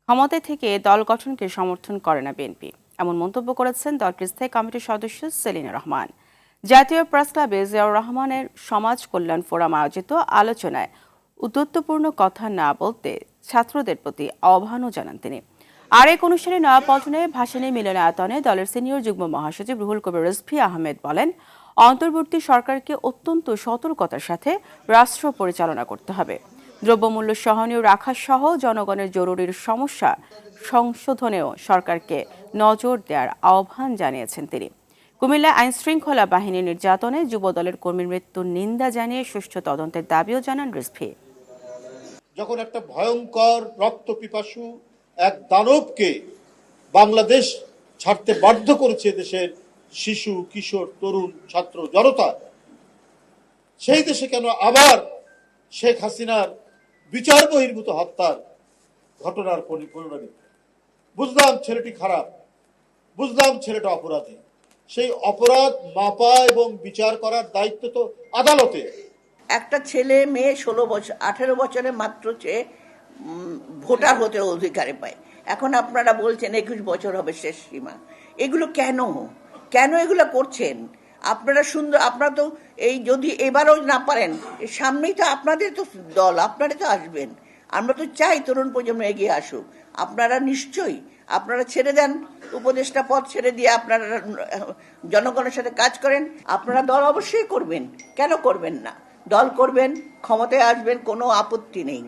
ক্ষমতায় থেকে দল গঠনকে সমর্থন করে না বিএনপি, এমন মন্তব্য করেছেন দলটির স্থায়ী কমিটির সদস্য সেলিনা রহমান। জাতীয় প্রেস ক্লাবে জিয়াউর রহমানের সমাজ কল্যাণ ফোরাম আয়োজিত আলোচনায় উদ্ধত্তপূর্ণ কথা না বলতে ছাত্রদের প্রতি আহ্বানও জানান তিনি। আরেক অনুষ্ঠানে নয়াপল্টনে ভাসানী মিলনায়তনে দলের সিনিয়র যুগ্ম মহাসচিব রুহুল কবির রিজভী আহমেদ বলেন, অন্তর্বর্তী সরকারকে অত্যন্ত সতর্কতার সাথে রাষ্ট্র পরিচালনা করতে হবে। দ্রব্যমূল্য সহনীয় রাখা সহ জনগণের জরুরি সমস্যা সংশোধনেও সরকারকে নজর দেওয়ার আহ্বান জানিয়েছেন তিনি। কুমিল্লা আইনশৃঙ্খলা বাহিনীর নির্যাতনে যুবদলের কর্মীর মৃত্যুর নিন্দা জানিয়ে সুষ্ঠু তদন্তের দাবিও জানান রিজভী। যখন একটা ভয়ঙ্কর রক্তপিপাসু এক দানবকে বাংলাদেশ ছাড়তে বাধ্য করেছে দেশের শিশু, কিশোর, তরুণ, ছাত্র জনতা, সেই দেশে কেন আবার শেখ হাসিনার বিচার বহির্ভূত হত্যার ঘটনার পুনরাবৃত্তি? বুঝলাম ছেলেটি খারাপ, বুঝলাম ছেলেটা অপরাধী, সেই অপরাধ মাপা এবং বিচার করার দায়িত্ব তো আদালতে। একটা ছেলে মেয়ে 16 বছর 18 বছরে মাত্র ভোটার হতে অধিকারে পায়। এখন আপনারা বলছেন 21 বছর হবে শেষ সীমা। এগুলো কেন কেন এগুলো করছেন আপনারা? আপনারা তো এই যদি এবারও না পারেন, সামনেই তো আপনাদের তো দল, আপনারা তো আসবেন। আমরা তো চাই তরুণ প্রজন্ম এগিয়ে আসুক। আপনারা নিশ্চয়ই আপনারা ছেড়ে দেন, উপদেষ্টা পদ ছেড়ে দিয়ে আপনারা জনগণের সাথে কাজ করেন। আপনারা দল অবশ্যই করবেন, কেন করবেন না? দল করবেন, ক্ষমতায় আসবেন, কোনো আপত্তি নেই।